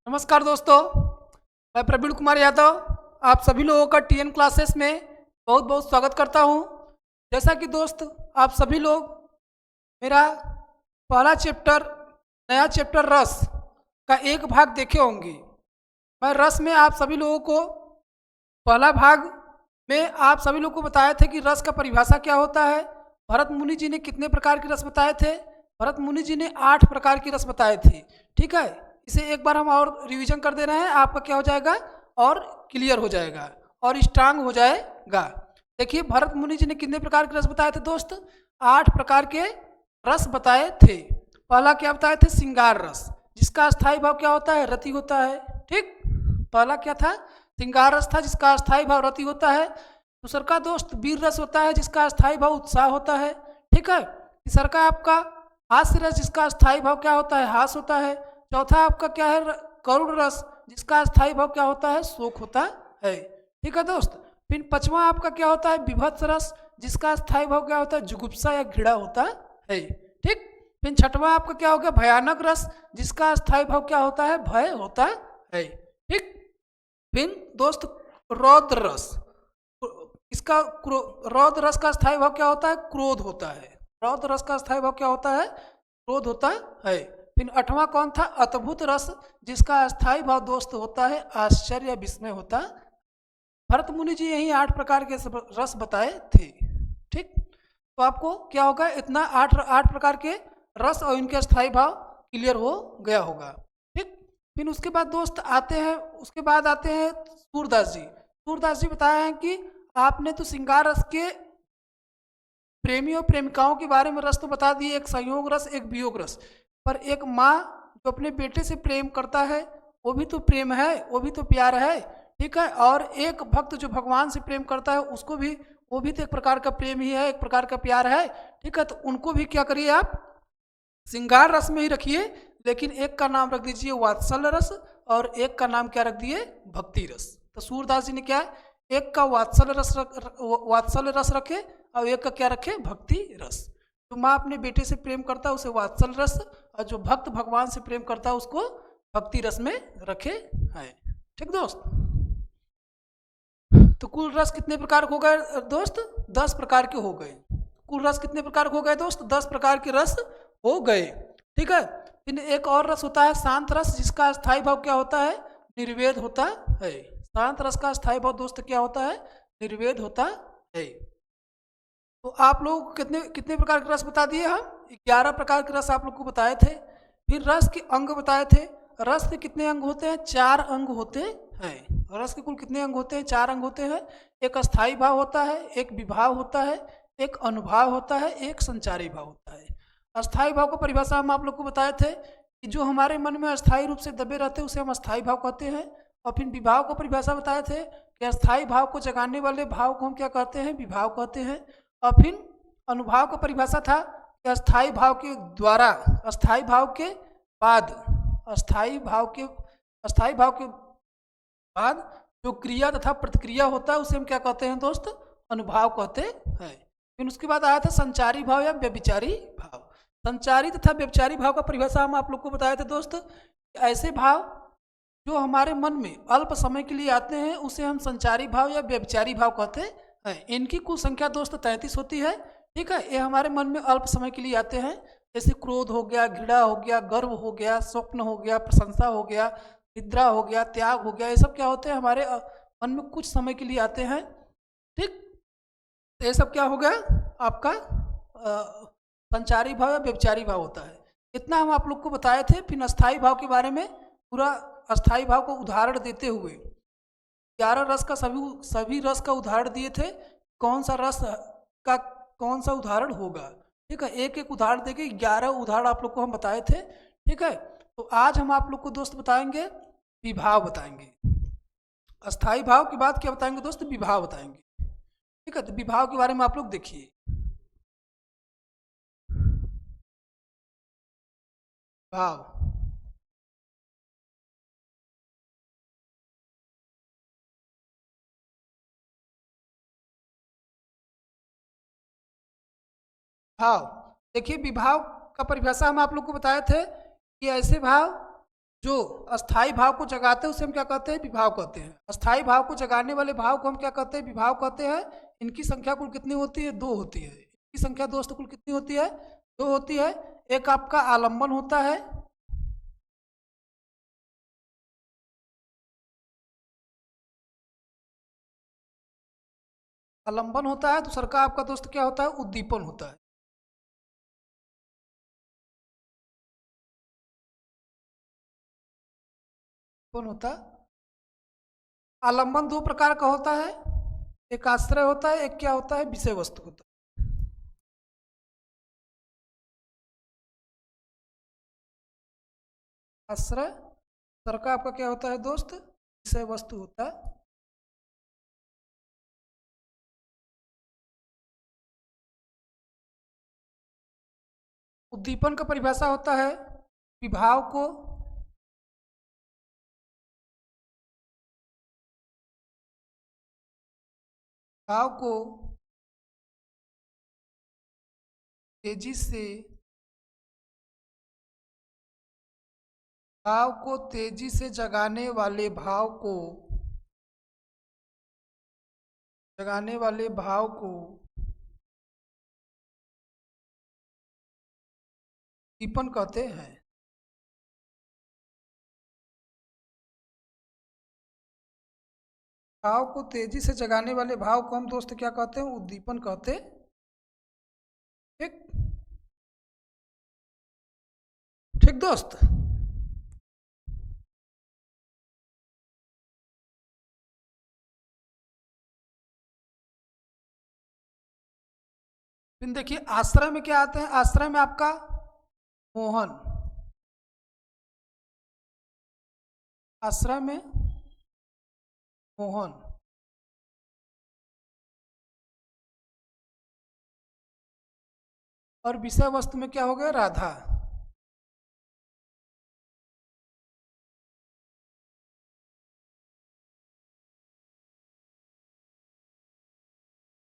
नमस्कार दोस्तों, मैं प्रवीण कुमार यादव आप सभी लोगों का टीएन क्लासेस में बहुत बहुत स्वागत करता हूं। जैसा कि दोस्त आप सभी लोग मेरा पहला चैप्टर नया चैप्टर रस का एक भाग देखे होंगे। मैं रस में आप सभी लोगों को पहला भाग में आप सभी लोगों को बताए थे कि रस का परिभाषा क्या होता है। भरत मुनि जी ने कितने प्रकार के रस बताए थे? भरत मुनि जी ने 8 प्रकार के रस बताए थे। ठीक है, इसे एक बार हम और रिवीजन कर दे रहे हैं, आपका क्या हो जाएगा और क्लियर हो जाएगा और स्ट्रांग हो जाएगा। देखिए, भरत मुनि जी ने कितने प्रकार के रस बताए थे दोस्त? 8 प्रकार के रस बताए थे। पहला क्या बताए थे? श्रृंगार रस, जिसका अस्थाई भाव क्या होता है? रति होता है। ठीक, पहला क्या था? श्रृंगार रस था, जिसका अस्थाई भाव रति होता है। दूसर का दोस्त वीर रस होता है, जिसका अस्थाई भाव उत्साह होता है। ठीक है, तीसर का आपका हास्य रस, जिसका अस्थाई भाव क्या होता है? हास होता है। चौथा आपका क्या है? करुण रस, जिसका अस्थाई भाव क्या होता है? शोक होता है। ठीक है दोस्त, फिर पांचवा आपका क्या होता है? विभत्स रस, जिसका अस्थाई भाव क्या होता है? जुगुप्सा या घृणा होता है। ठीक, फिर छठवां आपका क्या हो गया? भयानक रस, जिसका अस्थाई भाव क्या होता है? भय होता है। ठीक, फिर दोस्त रौद्र रस, इसका रौद्र रस का स्थायी भाव क्या होता है? क्रोध होता है। रौद्र रस का स्थायी भाव क्या होता है? क्रोध होता है। फिर आठवां कौन था? अद्भुत रस, जिसका स्थायी भाव दोस्त होता है आश्चर्य या विस्मय होता। भरत मुनि जी यही 8 प्रकार के रस बताए थे। ठीक, तो आपको क्या होगा? इतना 8 प्रकार के रस और इनके स्थायी भाव क्लियर हो गया होगा। ठीक, फिर उसके बाद दोस्त आते हैं, सूरदास जी। सूरदास जी बताया है कि आपने तो श्रृंगार रस के प्रेमी और प्रेमिकाओं के बारे में रस तो बता दिए, एक संयोग रस, एक वियोग रस, पर एक माँ जो अपने बेटे से प्रेम करता है वो भी तो प्रेम है, वो भी तो प्यार है। ठीक है, और एक भक्त जो भगवान से प्रेम करता है उसको भी, वो भी तो एक प्रकार का प्रेम ही है, एक प्रकार का प्यार है। ठीक है, तो उनको भी क्या करिए आप? श्रृंगार रस में ही रखिए, लेकिन एक का नाम रख दीजिए वात्सल्य रस और एक का नाम क्या रख दिए? भक्ति रस। तो सूरदास जी ने क्या, एक का वात्सल्य रस रखे और एक का क्या रखे? भक्ति रस। तो माँ अपने बेटे से प्रेम करता है उसे वात्सल्य रस, और जो भक्त भगवान से प्रेम करता है उसको भक्ति रस में रखे है। ठीक दोस्त, तो कुल रस कितने प्रकार हो गए दोस्त? 10 प्रकार के हो गए। कुल रस कितने प्रकार के हो गए दोस्त? 10 प्रकार के रस हो गए। ठीक है, फिर एक और रस होता है शांत रस, जिसका स्थायी भाव क्या होता है? निर्वेद होता है। शांत रस का स्थायी भाव दोस्त क्या होता है? निर्वेद होता है। तो आप लोग कितने कितने प्रकार के रस बता दिए? हम 11 प्रकार के रस आप लोग को बताए थे। फिर रस के अंग बताए थे। रस के कितने अंग होते हैं? 4 अंग होते हैं। रस के कुल कितने अंग होते हैं? 4 अंग होते हैं। एक अस्थाई भाव होता है, एक विभाव होता है, एक अनुभाव होता है, एक संचारी भाव होता है। अस्थाई भाव को परिभाषा हम आप लोग को बताए थे कि जो हमारे मन में अस्थाई रूप से दबे रहते हैं उसे हम अस्थाई भाव कहते हैं। और फिर विभाव को परिभाषा बताए थे कि अस्थाई भाव को जगाने वाले भाव को हम क्या कहते हैं? विभाव कहते हैं। और फिर अनुभाव का परिभाषा था कि अस्थाई भाव के द्वारा, अस्थाई भाव के बाद, अस्थाई भाव के बाद जो क्रिया तथा प्रतिक्रिया होता है उसे हम क्या कहते हैं दोस्त? अनुभाव कहते हैं। फिर उसके बाद आया था संचारी भाव या व्यभिचारी भाव। संचारी तथा व्यभिचारी भाव का परिभाषा हम आप लोग को बताए थे दोस्त। ऐसे भाव जो हमारे मन में अल्प समय के लिए आते हैं उसे हम संचारी भाव या व्यभिचारी भाव कहते हैं। इनकी कुल संख्या दोस्त 33 होती है। ठीक है, ये हमारे मन में अल्प समय के लिए आते हैं, जैसे क्रोध हो गया, घृणा हो गया, गर्व हो गया, स्वप्न हो गया, प्रशंसा हो गया, निद्रा हो गया, त्याग हो गया। ये सब क्या होते हैं? हमारे मन में कुछ समय के लिए आते हैं। ठीक, तो ये सब क्या हो गया आपका? संचारी भाव या व्यभिचारी भाव होता है। इतना हम आप लोग को बताए थे। फिर अस्थाई भाव के बारे में पूरा अस्थाई भाव को उदाहरण देते हुए 11 रस का सभी रस का उदाहरण दिए थे, कौन सा रस का कौन सा उदाहरण होगा। ठीक है, एक एक उदाहरण देके 11 उदाहरण आप लोग को हम बताए थे। ठीक है, तो आज हम आप लोग को दोस्त बताएंगे विभाव बताएंगे। अस्थाई भाव के बाद क्या बताएंगे दोस्त? विभाव बताएंगे। ठीक है, तो विभाव के बारे में आप लोग देखिए। भाव, भाव देखिए, विभाव का परिभाषा हम आप लोग को बताए थे कि ऐसे भाव जो अस्थाई भाव को जगाते हैं उसे हम क्या कहते हैं? विभाव कहते हैं। अस्थाई भाव को जगाने वाले भाव को हम क्या कहते हैं? विभाव कहते हैं। इनकी संख्या कुल कितनी होती है? 2 होती है। इनकी संख्या दोस्त कुल कितनी होती है? 2 होती है। एक आपका आलम्बन होता है, आलम्बन होता है। दूसरा का आपका दोस्त क्या होता है? उद्दीपन होता है। कौन होता है? आलम्बन 2 प्रकार का होता है, एक आश्रय होता है, एक क्या होता है? विषय वस्तु होता है। आश्रय, दूसरा का आपका क्या होता है दोस्त? विषय वस्तु होता है। उद्दीपन का परिभाषा होता है विभाव को भाव को तेजी से भाव को तेजी से जगाने वाले भाव को उद्दीपन कहते हैं। भाव को तेजी से जगाने वाले भाव को हम दोस्त क्या कहते हैं? उद्दीपन कहते। ठीक ठीक दोस्त। फिर देखिए आश्रय में क्या आते हैं? आश्रय में आपका मोहन, आश्रय में मोहन, और विषय वस्तु में क्या हो गया? राधा।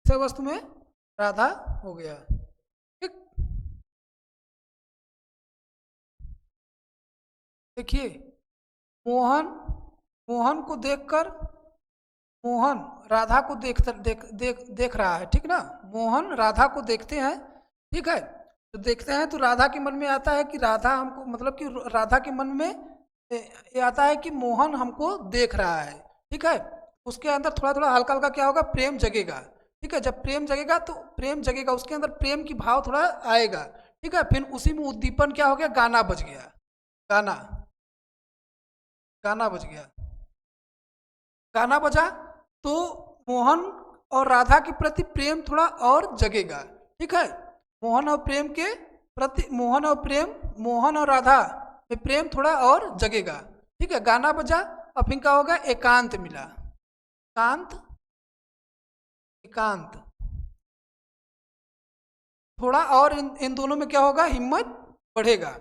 विषय वस्तु में राधा हो गया। ठीक। देखिए मोहन, मोहन को देखकर मोहन राधा को देख रहा है। ठीक ना? मोहन राधा को देखते हैं। ठीक है, तो देखते हैं तो राधा के मन में आता है कि राधा हमको, मतलब कि राधा के मन में ये आता है कि मोहन हमको देख रहा है। ठीक है, उसके अंदर थोड़ा थोड़ा हल्का हल्का क्या होगा? प्रेम जगेगा। ठीक है, जब प्रेम जगेगा तो प्रेम जगेगा, उसके अंदर प्रेम की भाव थोड़ा आएगा। ठीक है, फिर उसी में उद्दीपन क्या हो गया? गाना बज गया। गाना, गाना बज गया। गाना बजा तो मोहन और राधा के प्रति प्रेम थोड़ा और जगेगा। ठीक है, मोहन और प्रेम के प्रति, मोहन और राधा में प्रेम थोड़ा और जगेगा। ठीक है, गाना बजा और फिर क्या होगा? एकांत मिला। एकांत, एकांत थोड़ा और इन दोनों में क्या होगा? हिम्मत बढ़ेगा।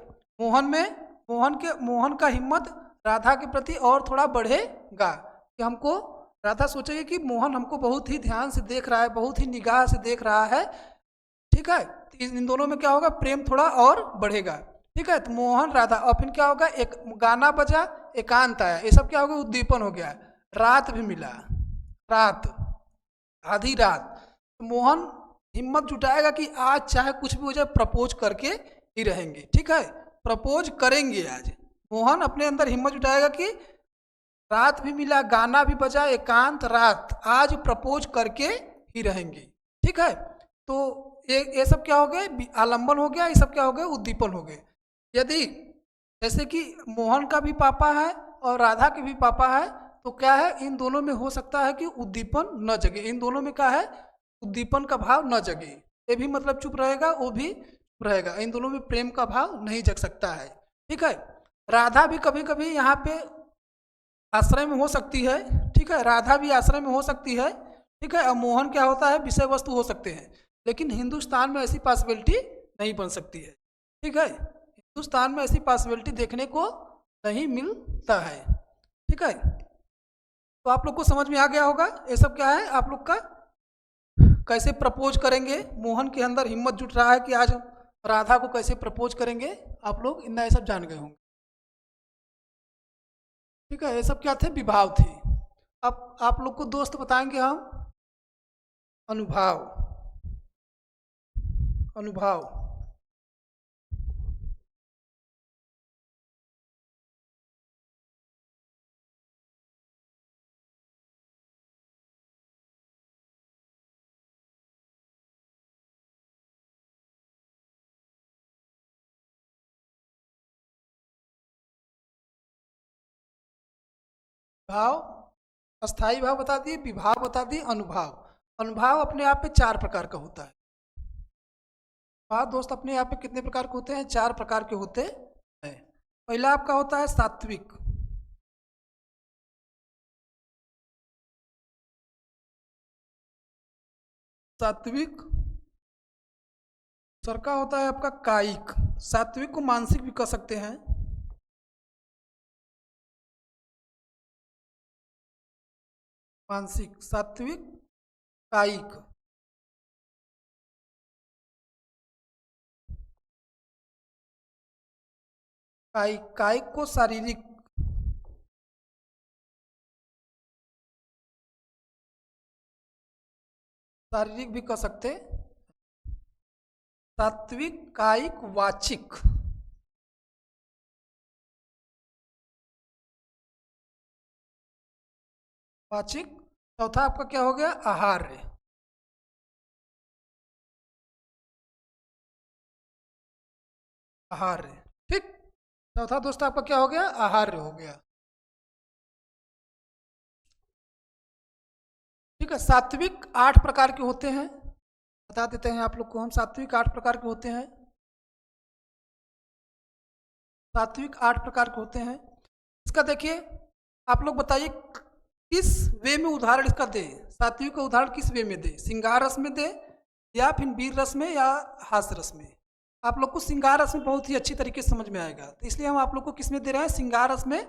मोहन का हिम्मत राधा के प्रति और थोड़ा बढ़ेगा कि हमको, राधा सोचेगी कि मोहन हमको बहुत ही ध्यान से देख रहा है, बहुत ही निगाह से देख रहा है। ठीक है, इन दोनों में क्या होगा? प्रेम थोड़ा और बढ़ेगा। ठीक है, तो मोहन राधा, और फिर क्या होगा? एक गाना बजा, एकांत आया, ये सब क्या हो गया? उद्दीपन हो गया। रात भी मिला, रात, आधी रात। तो मोहन हिम्मत जुटाएगा कि आज चाहे कुछ भी हो जाए प्रपोज करके ही रहेंगे। ठीक है, प्रपोज करेंगे आज। मोहन अपने अंदर हिम्मत जुटाएगा कि रात भी मिला, गाना भी बजा, एकांत रात, आज प्रपोज करके ही रहेंगे। ठीक है, तो ये सब क्या हो गए? आलम्बन हो गया। ये सब क्या हो गए? उद्दीपन हो गए। यदि जैसे कि मोहन का भी पापा है और राधा के भी पापा है, तो क्या है? इन दोनों में हो सकता है कि उद्दीपन न जगे। इन दोनों में क्या है? उद्दीपन का भाव न जगे। ये भी मतलब चुप रहेगा, वो भी चुप रहेगा। इन दोनों में प्रेम का भाव नहीं जग सकता है। ठीक है, राधा भी कभी कभी यहाँ पे आश्रय में हो सकती है। ठीक है, राधा भी आश्रय में हो सकती है। ठीक है, और मोहन क्या होता है? विषय वस्तु हो सकते हैं। लेकिन हिंदुस्तान में ऐसी पॉसिबिलिटी नहीं बन सकती है। ठीक है, हिंदुस्तान में ऐसी पॉसिबिलिटी देखने को नहीं मिलता है। ठीक है, तो आप लोग को समझ में आ गया होगा ये सब क्या है आप लोग का, कैसे प्रपोज करेंगे। मोहन के अंदर हिम्मत जुट रहा है कि आज राधा को कैसे प्रपोज करेंगे। आप लोग इतना ये सब जान गए होंगे। ठीक है, ये सब क्या थे? विभाव थे। अब आप लोग को दोस्त बताएंगे हम अनुभाव। अनुभाव भाव, अस्थाई भाव बता दिए, विभाव बता दिए, अनुभाव। अनुभाव अपने आप में चार प्रकार का होता है। भाव दोस्त अपने आप में कितने प्रकार के होते हैं? चार प्रकार के होते हैं। पहला आपका होता है सात्विक। सात्विक। दूसर का होता है आपका कायिक। सात्विक को मानसिक भी कह सकते हैं। मानसिक, सात्विक, कायिक। कायिक, कायिक को शारीरिक। शारीरिक भी कह सकते। सात्विक, कायिक, वाचिक। वाचिक। चौथा आपका क्या हो गया? आहार्य। आहार्य, ठीक। चौथा दोस्त आपका क्या हो गया? आहार्य हो गया। ठीक है, सात्विक 8 प्रकार के होते हैं। बता देते हैं आप लोग को हम, सात्विक 8 प्रकार के होते हैं। सात्विक 8 प्रकार के होते हैं। इसका देखिए, आप लोग बताइए किस वे में उदाहरण इसका दे। सात्विक का उदाहरण किस वे में दे? श्रृंगार रस में दे, या फिर वीर रस में, या हास्य रस में? आप लोग को श्रृंगार रस में बहुत ही अच्छी तरीके से समझ में आएगा, तो इसलिए हम आप लोग को किस में दे रहे हैं? श्रृंगार रस में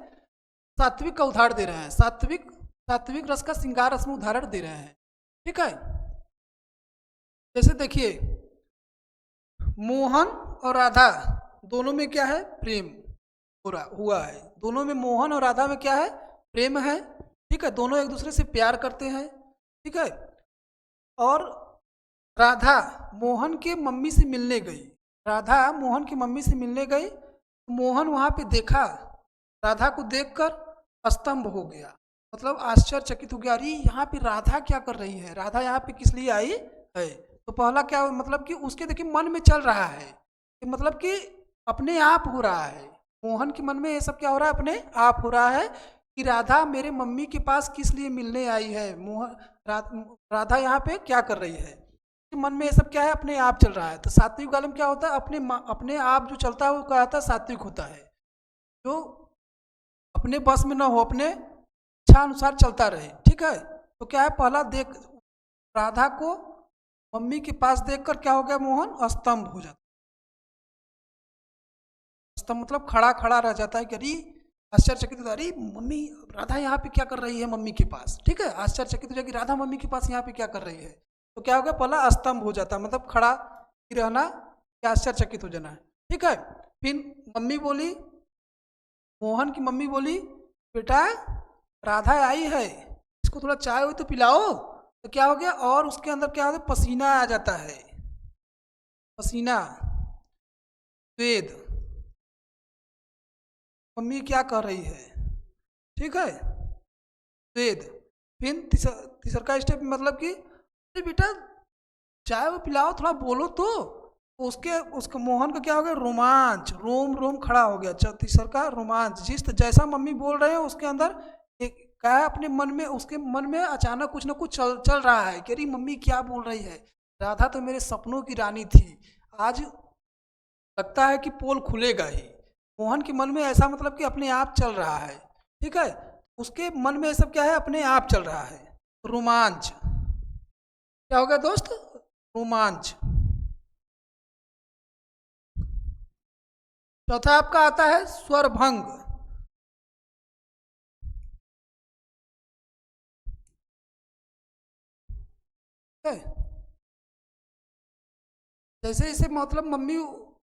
सात्विक का उदाहरण दे रहे हैं। सात्विक, सात्विक रस का श्रृंगार रस में उदाहरण दे रहे हैं। ठीक है, जैसे देखिए, मोहन और राधा दोनों में क्या है? प्रेम हुआ है। दोनों में, मोहन और राधा में क्या है? प्रेम है। ठीक है, दोनों एक दूसरे से प्यार करते हैं। ठीक है, और राधा मोहन के मम्मी से मिलने गई। राधा मोहन की मम्मी से मिलने गई। मोहन वहाँ पे देखा, राधा को देखकर स्तंभ हो गया, मतलब आश्चर्यचकित हो गया। अरे यहाँ पे राधा क्या कर रही है? राधा यहाँ पे किस लिए आई है? तो पहला क्या, मतलब कि उसके देखिए मन में चल रहा है कि मतलब कि अपने आप हो रहा है। मोहन के मन में ये सब क्या हो रहा है? अपने आप हो रहा है कि राधा मेरे मम्मी के पास किस लिए मिलने आई है? मोहन राधा यहाँ पे क्या कर रही है? मन में ये सब क्या है? अपने आप चल रहा है। तो सात्विक वाले में क्या होता है? अपने आप जो चलता है वो क्या होता है? सात्विक होता है। जो अपने बस में ना हो, अपने इच्छा अनुसार चलता रहे। ठीक है, तो क्या है? पहला देख, राधा को मम्मी के पास देखकर क्या हो गया? मोहन स्तंभ हो जाता। स्तंभ मतलब खड़ा खड़ा रह जाता है कि अरे आश्चर्यचकित होता है, अरे मम्मी राधा यहाँ पे क्या कर रही है मम्मी के पास? ठीक है, आश्चर्यचकित हो जाएगी, राधा मम्मी के पास यहाँ पे क्या कर रही है? तो क्या हो गया? पहला स्तंभ हो जाता है, मतलब खड़ा ही रहना या आश्चर्यचकित हो जाना है। ठीक है, फिर मम्मी बोली, मोहन की मम्मी बोली, बेटा राधा आई है, इसको थोड़ा चाय हो तो पिलाओ। तो क्या हो गया? और उसके अंदर क्या होता है? पसीना आ जाता है। पसीना, स्वेद। मम्मी क्या कर रही है? ठीक है, स्वेद। फिर तीसरा का स्टेप मतलब कि अरे बेटा चाय वो पिलाओ, थोड़ा बोलो तो। उसके उसका मोहन का क्या हो गया? रोमांच, रोम रोम खड़ा हो गया। तीसरा का रोमांच, जिस जैसा मम्मी बोल रहे हैं उसके अंदर एक क्या है? अपने मन में, उसके मन में अचानक कुछ ना कुछ चल चल रहा है कि अरे मम्मी क्या बोल रही है? राधा तो मेरे सपनों की रानी थी, आज लगता है कि पोल खुलेगा ही। मोहन के मन में ऐसा मतलब कि अपने आप चल रहा है। ठीक है, उसके मन में सब क्या है? अपने आप चल रहा है। रोमांच, क्या हो गया दोस्त? रोमांच। चौथा आपका आता है स्वरभंग। है? जैसे जैसे मतलब मम्मी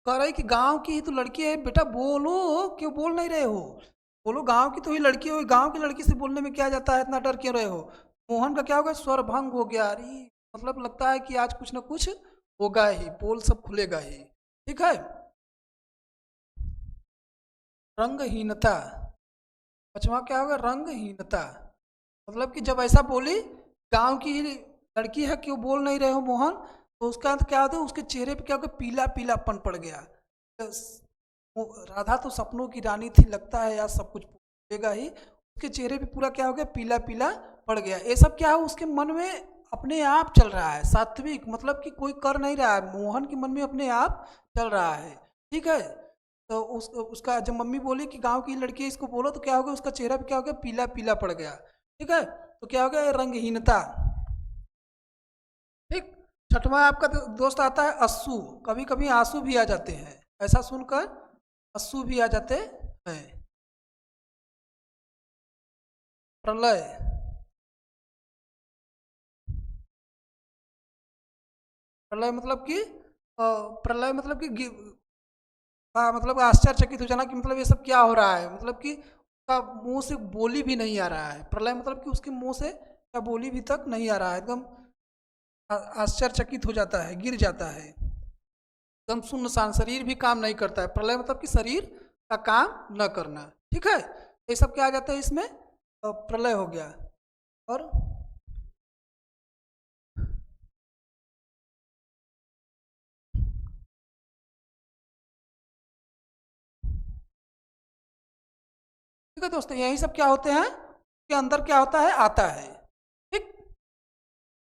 कह रही कि गांव की ही तो लड़की है, बेटा बोलो, क्यों बोल नहीं रहे हो? बोलो गांव की तो ही लड़की हो, गांव की लड़की से बोलने में क्या जाता है, इतना डर क्यों रहे हो। मोहन का क्या होगा, स्वर भंग हो गया। अरे मतलब लगता है कि आज कुछ ना कुछ होगा ही, पोल सब खुलेगा ही। ठीक है। रंगहीनता, पांचवा क्या होगा, रंगहीनता। मतलब कि जब ऐसा बोली, गांव की ही लड़की है, क्यों बोल नहीं रहे हो मोहन, तो उसका अर्थ क्या होता है, उसके चेहरे पे क्या होगा, पीला पीलापन पड़ गया। तो राधा तो सपनों की रानी थी, लगता है यार सब कुछ पूछेगा ही, उसके चेहरे पे पूरा क्या हो गया, पीला पीला पड़ गया। ये सब क्या है, उसके मन में अपने आप चल रहा है, सात्विक मतलब कि कोई कर नहीं रहा है, मोहन के मन में अपने आप चल रहा है। ठीक है। तो उसका जब मम्मी बोली कि गांव की लड़की है, इसको बोलो, तो क्या हो गया, उसका चेहरा पे क्या हो गया, पीला पीला पड़ गया। ठीक है। तो क्या हो गया, रंगहीनता। ठीक। छठवां आपका दोस्त आता है अस्सू। कभी कभी आंसू भी आ जाते हैं, ऐसा सुनकर अस्सू भी आ जाते हैं। प्रलय, प्रलय मतलब कि प्रलय मतलब कि हाँ, मतलब आश्चर्यचकित हो जाना कि मतलब ये सब क्या हो रहा है, मतलब कि उसका मुंह से बोली भी नहीं आ रहा है। प्रलय मतलब कि उसके मुंह से क्या बोली भी तक नहीं आ रहा है, एकदम आश्चर्यचकित हो जाता है, गिर जाता है, एकदम सुनसान, शरीर भी काम नहीं करता है। प्रलय मतलब कि शरीर का काम न करना। ठीक है। ये सब क्या आ जाता है इसमें, प्रलय हो गया। और ठीक है दोस्तों, यही सब क्या होते हैं, के अंदर क्या होता है, आता है। ठीक।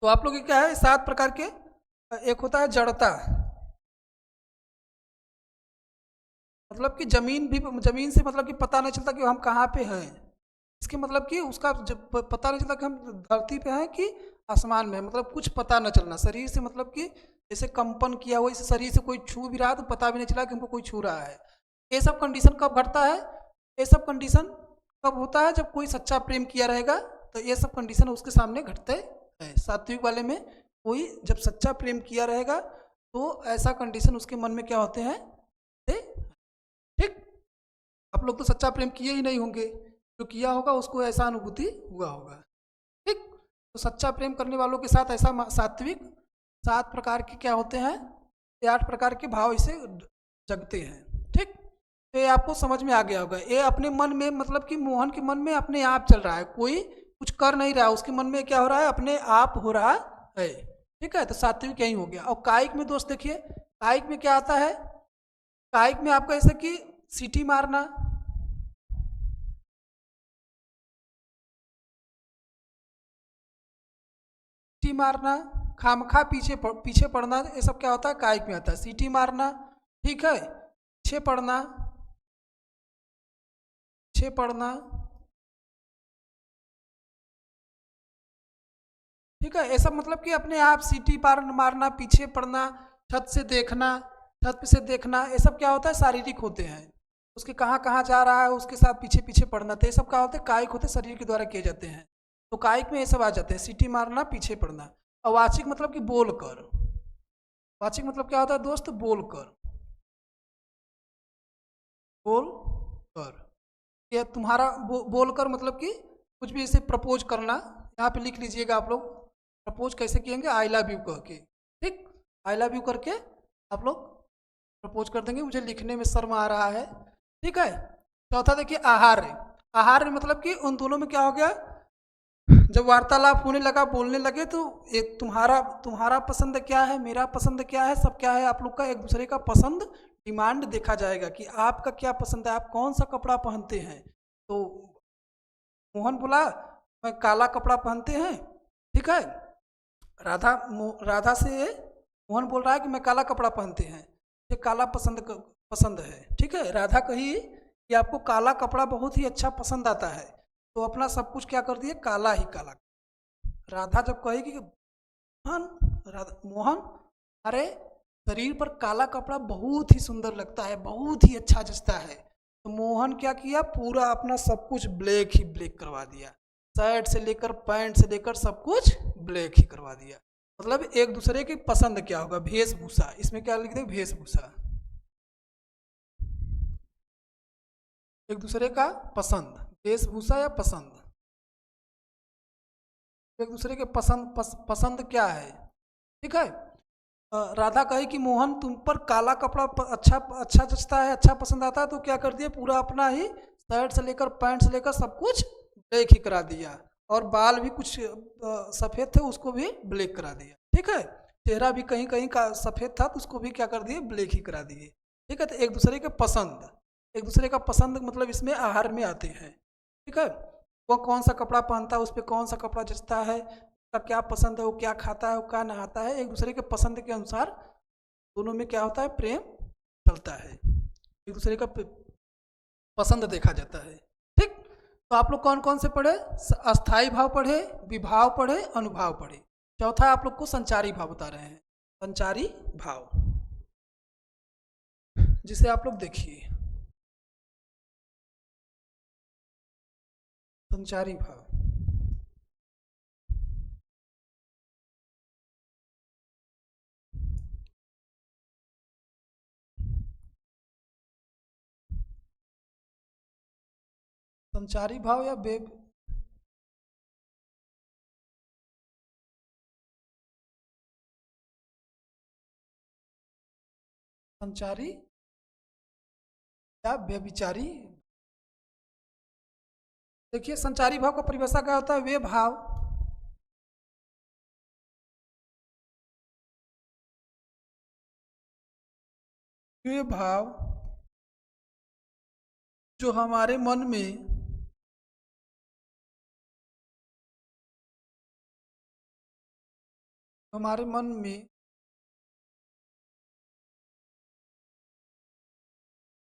तो आप लोग ये क्या है, 7 प्रकार के। एक होता है जड़ता, मतलब कि जमीन भी, जमीन से मतलब कि पता नहीं चलता कि हम कहाँ पे हैं। इसके मतलब कि उसका जब पता नहीं चलता कि हम धरती पे हैं कि आसमान में है, मतलब कुछ पता न चलना शरीर से, मतलब कि जैसे कंपन किया हुआ, इस शरीर से कोई छू भी रहा है तो पता भी नहीं चला कि हमको कोई छू रहा है। ये सब कंडीशन कब घटता है, ये सब कंडीशन कब होता है, जब कोई सच्चा प्रेम किया रहेगा, तो ये सब कंडीशन उसके सामने घटते हैं। सात्विक वाले में कोई जब सच्चा प्रेम किया रहेगा, तो ऐसा कंडीशन उसके मन में क्या होते हैं, ठीक। आप लोग तो सच्चा प्रेम किए ही नहीं होंगे, जो किया होगा उसको ऐसा अनुभूति हुआ होगा। ठीक। तो सच्चा प्रेम करने वालों के साथ ऐसा सात्विक 7 प्रकार के क्या होते हैं, ये 8 प्रकार के भाव इसे जगते हैं। ठीक। तो ये आपको समझ में आ गया होगा। ये अपने मन में, मतलब कि मोहन के मन में अपने आप चल रहा है, कोई कुछ कर नहीं रहा, उसके मन में क्या हो रहा है, अपने आप हो रहा है। ठीक है। तो सात्विक यही हो गया। और कायिक में दोस्त देखिए, कायिक में क्या आता है, कायिक में आपका ऐसा कि सीटी मारना, सीटी मारना, खामखा पीछे पड़ना, ये सब क्या होता है, कायिक में आता है। सीटी मारना, ठीक है, पीछे पड़ना, पीछे पड़ना। ठीक है। ये सब मतलब कि अपने आप सीटी पार मारना, पीछे पड़ना, छत से देखना, छत से देखना, ये सब क्या होता है, शारीरिक होते हैं। उसके कहाँ कहाँ जा रहा है, उसके साथ पीछे पीछे पड़ना, तो ये सब क्या होते हैं, कायिक होते हैं, शरीर के द्वारा किए जाते हैं। तो कायिक में ये सब आ जाते हैं, सीटी मारना, पीछे पड़ना। और वाचिक मतलब कि बोल कर, वाचिक मतलब क्या होता है दोस्त, बोल कर, बोल कर। ये तुम्हारा बोल कर मतलब कि कुछ भी इसे प्रपोज करना। यहाँ पे लिख लीजिएगा आप लोग, प्रपोज कैसे किएंगे, आई लव यू कह के। ठीक। आई लव यू करके आप लोग प्रपोज कर देंगे, मुझे लिखने में शर्म आ रहा है। ठीक है। चौथा देखिए, आहार्य। आहार्य मतलब कि उन दोनों में क्या हो गया, जब वार्तालाप होने लगा, बोलने लगे, तो एक तुम्हारा तुम्हारा पसंद क्या है, मेरा पसंद क्या है, सब क्या है, आप लोग का एक दूसरे का पसंद, डिमांड देखा जाएगा कि आपका क्या पसंद है, आप कौन सा कपड़ा पहनते हैं। तो मोहन बोला मैं काला कपड़ा पहनते हैं। ठीक है। राधा से मोहन बोल रहा है कि मैं काला कपड़ा पहनते हैं, ये काला पसंद है। ठीक है। राधा कही कि आपको काला कपड़ा बहुत ही अच्छा पसंद आता है, तो अपना सब कुछ क्या कर दिए, काला ही काला। राधा जब कहेगी कि मोहन, मोहन, अरे शरीर पर काला कपड़ा बहुत ही सुंदर लगता है, बहुत ही अच्छा जचता है, तो मोहन क्या किया, पूरा अपना सब कुछ ब्लैक ही ब्लैक करवा दिया, शर्ट से लेकर पैंट से लेकर सब कुछ ब्लैक ही करवा दिया। मतलब एक दूसरे की पसंद क्या होगा, वेशभूषा, इसमें क्या लिख दे, वेशभूषा। एक दूसरे का पसंद, वेशभूषा या पसंद, एक दूसरे के पसंद क्या है। ठीक है। राधा कहे कि मोहन तुम पर काला कपड़ा अच्छा अच्छा जचता है, अच्छा पसंद आता है, तो क्या कर दिया, पूरा अपना ही शर्ट से लेकर पैंट से लेकर सब कुछ ब्लैक ही करा दिया, और बाल भी कुछ सफ़ेद थे उसको भी ब्लैक करा दिया। ठीक है। चेहरा भी कहीं कहीं का सफ़ेद था तो उसको भी क्या कर दिए, ब्लैक ही करा दिए। ठीक है। तो एक दूसरे के पसंद, एक दूसरे का पसंद मतलब इसमें आहार में आते हैं। ठीक है। वो कौन सा कपड़ा पहनता है, उस पर कौन सा कपड़ा जचता है, उसका क्या पसंद है, वो क्या खाता है, वो क्या नहाता है, एक दूसरे के पसंद के अनुसार दोनों में क्या होता है, प्रेम चलता है, एक दूसरे का पसंद देखा जाता है। ठीक। तो आप लोग कौन कौन से पढ़े, अस्थाई भाव पढ़े, विभाव पढ़े, अनुभाव पढ़े। चौथा आप लोग को संचारी भाव बता रहे हैं, संचारी भाव, जिसे आप लोग देखिए, संचारी भाव। संचारी भाव या बे संचारी या व्यभिचारी। देखिए संचारी भाव का परिभाषा क्या होता है, वे भाव वे भाव जो हमारे मन में हमारे मन में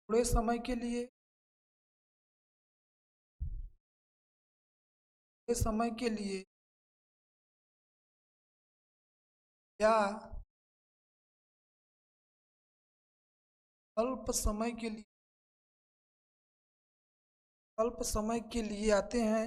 थोड़े समय के लिए, थोड़े समय के लिए या अल्प समय के लिए, अल्प समय के लिए आते हैं,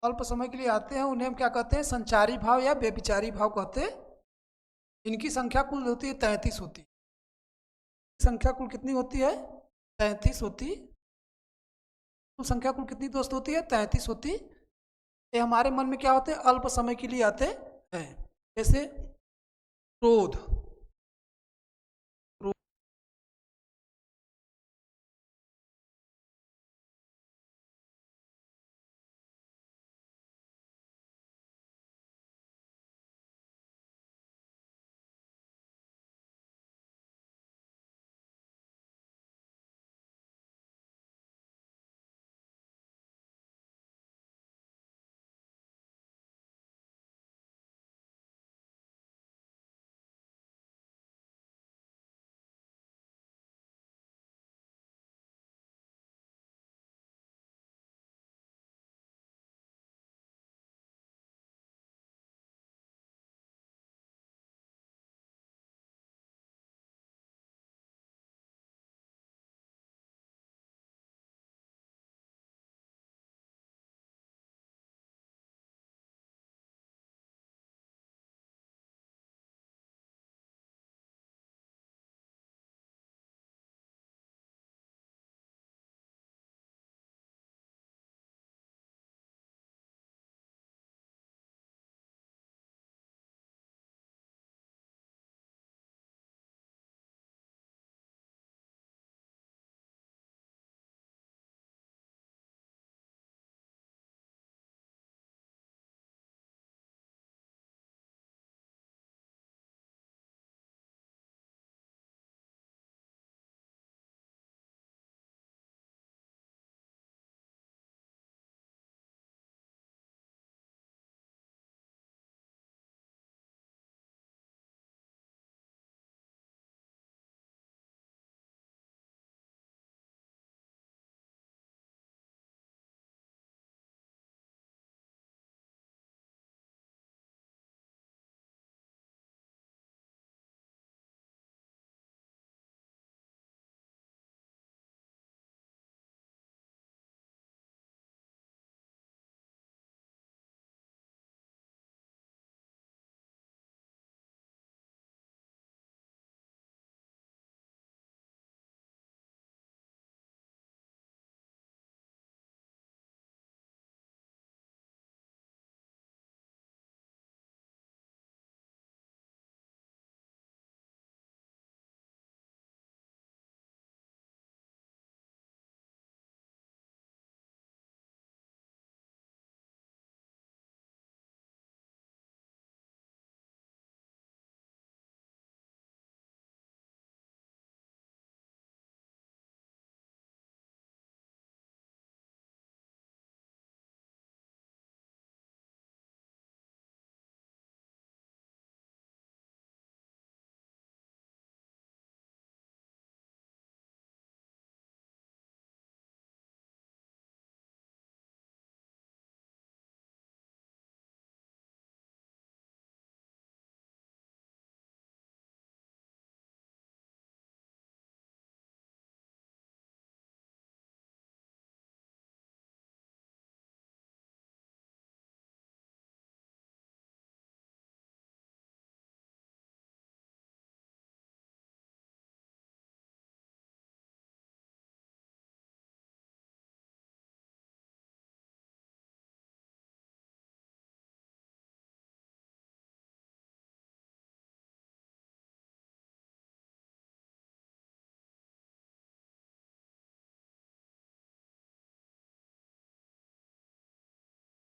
अल्प समय के लिए आते हैं, उन्हें हम क्या कहते हैं, संचारी भाव या व्यभिचारी भाव कहते हैं। इनकी संख्या कुल होती है 33 होती है। संख्या कुल कितनी होती है, 33 होती। कुल संख्या कुल कितनी दोस्त होती है, 33 होती। ये हमारे मन में क्या होते हैं, अल्प समय के लिए आते हैं। जैसे क्रोध,